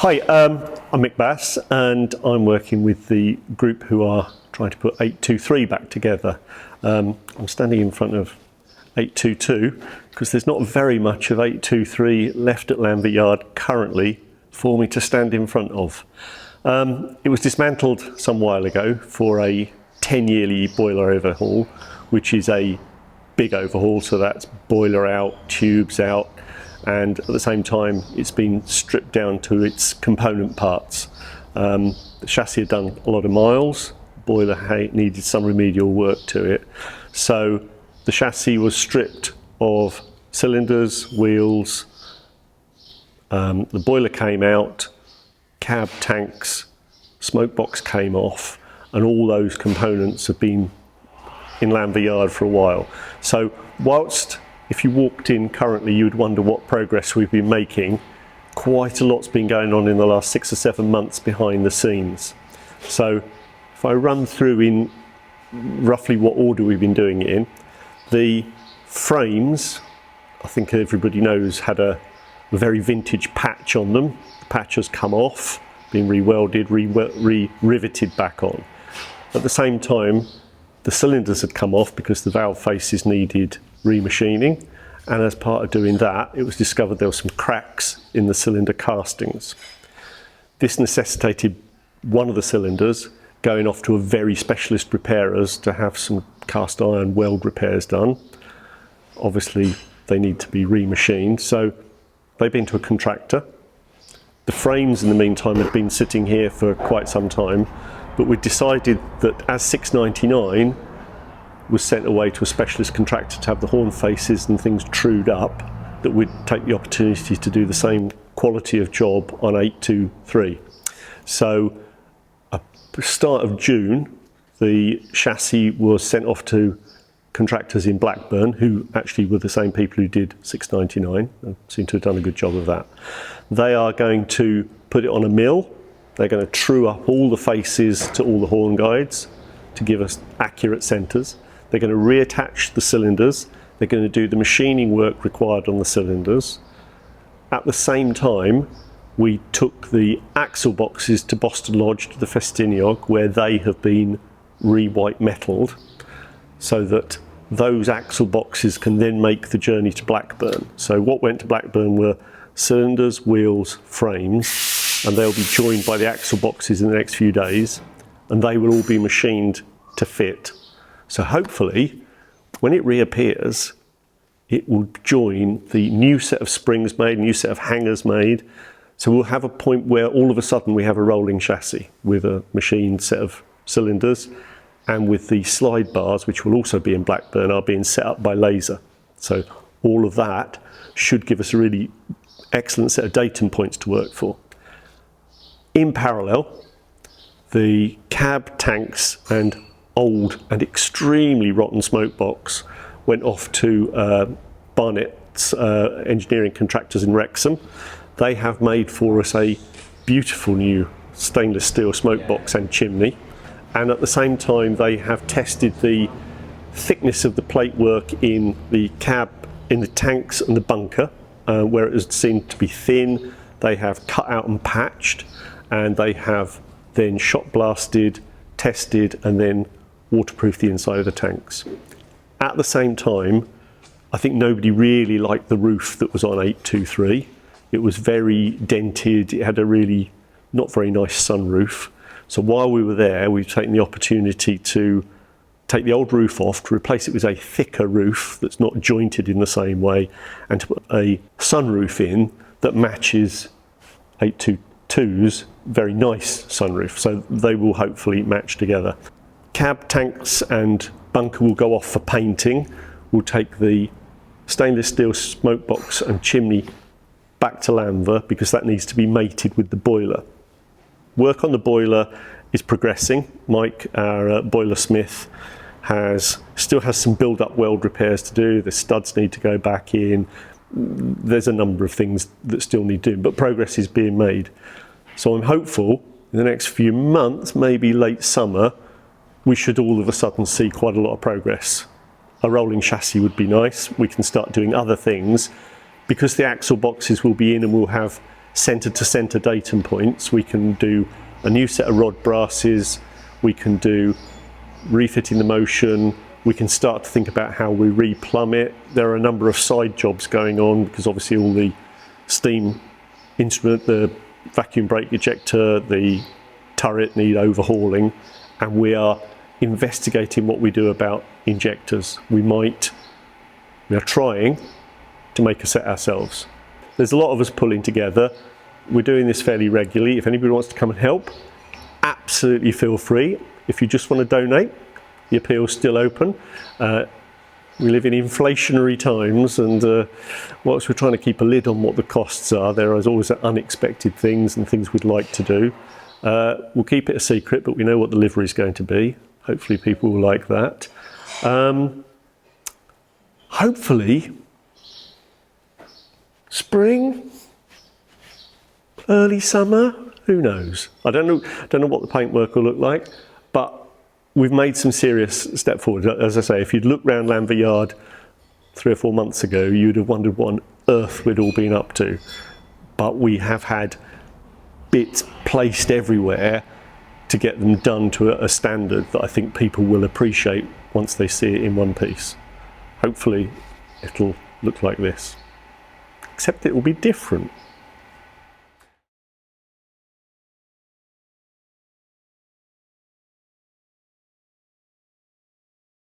Hi, I'm Mick Bass and I'm working with the group who are trying to put 823 back together. I'm standing in front of 822 because there's not very much of 823 left at Llanfair Yard currently for me to stand in front of. It was dismantled some while ago for a 10-yearly boiler overhaul, which is a big overhaul, so that's boiler out, tubes out, and at the same time it's been stripped down to its component parts. The chassis had done a lot of miles, boiler needed some remedial work to it, so the chassis was stripped of cylinders, wheels, the boiler came out, cab, tanks, smoke box came off, and all those components have been in Llanfair Yard for a while. So whilst if you walked in currently you would wonder what progress we've been making, quite a lot's been going on in the last 6 or 7 months behind the scenes. So if I run through in roughly what order we've been doing it in, the frames, I think everybody knows, had a very vintage patch on them. The patch has come off, been re-welded, re-riveted back on. At the same time, the cylinders had come off because the valve faces needed remachining, and as part of doing that it was discovered there were some cracks in the cylinder castings. This necessitated one of the cylinders going off to a very specialist repairers to have some cast iron weld repairs done. Obviously they need to be remachined, so they've been to a contractor. The frames in the meantime had been sitting here for quite some time, but we decided that as 699 was sent away to a specialist contractor to have the horn faces and things trued up, that we'd take the opportunity to do the same quality of job on 823. So at the start of June, the chassis was sent off to contractors in Blackburn, who actually were the same people who did 699 and seem to have done a good job of that. They are going to put it on a mill. They're going to true up all the faces to all the horn guides to give us accurate centres. They're going to reattach the cylinders. They're going to do the machining work required on the cylinders. At the same time, we took the axle boxes to Boston Lodge to the Festiniog, where they have been re-white metalled, so that those axle boxes can then make the journey to Blackburn. So what went to Blackburn were cylinders, wheels, frames, and they'll be joined by the axle boxes in the next few days, and they will all be machined to fit. So hopefully, when it reappears, it will join the new set of springs made, new set of hangers made. So we'll have a point where all of a sudden we have a rolling chassis with a machined set of cylinders, and with the slide bars, which will also be in Blackburn, are being set up by laser. So all of that should give us a really excellent set of datum points to work for. In parallel, the cab, tanks and old and extremely rotten smoke box went off to Bennett's engineering contractors in Wrexham. They have made for us a beautiful new stainless steel smoke box and chimney, and at the same time they have tested the thickness of the plate work in the cab, in the tanks and the bunker, where it was seen to be thin. They have cut out and patched, and they have then shot blasted, tested and then waterproof the inside of the tanks. At the same time, I think nobody really liked the roof that was on 823. It was very dented, it had a really not very nice sunroof. So while we were there, we've taken the opportunity to take the old roof off, to replace it with a thicker roof that's not jointed in the same way, and to put a sunroof in that matches 822's very nice sunroof. So they will hopefully match together. Cab, tanks and bunker will go off for painting. We'll take the stainless steel smoke box and chimney back to Llanfair because that needs to be mated with the boiler. Work on the boiler is progressing. Mike, our boiler smith, still has some build-up weld repairs to do. The studs need to go back in. There's a number of things that still need doing, but progress is being made. So I'm hopeful in the next few months, maybe late summer, we should all of a sudden see quite a lot of progress. A rolling chassis would be nice. We can start doing other things because the axle boxes will be in and we'll have centre to centre datum points. We can do a new set of rod brasses, we can do refitting the motion, we can start to think about how we replumb it. There are a number of side jobs going on because obviously all the steam instrument, the vacuum brake ejector, the turret need overhauling, and we are investigating what we do about injectors. We are trying to make a set ourselves. There's a lot of us pulling together. We're doing this fairly regularly. If anybody wants to come and help, absolutely feel free. If you just want to donate, the appeal's still open. We live in inflationary times, and whilst we're trying to keep a lid on what the costs are, there is always unexpected things and things we'd like to do. We'll keep it a secret, but we know what the livery is going to be. Hopefully people will like that. Hopefully, spring, early summer, who knows? I don't know what the paintwork will look like, but we've made some serious step forward. As I say, if you'd looked round Llanfair Yard 3 or 4 months ago, you'd have wondered what on earth we'd all been up to. But we have had bits placed everywhere to get them done to a standard that I think people will appreciate once they see it in one piece. Hopefully it'll look like this, except it will be different.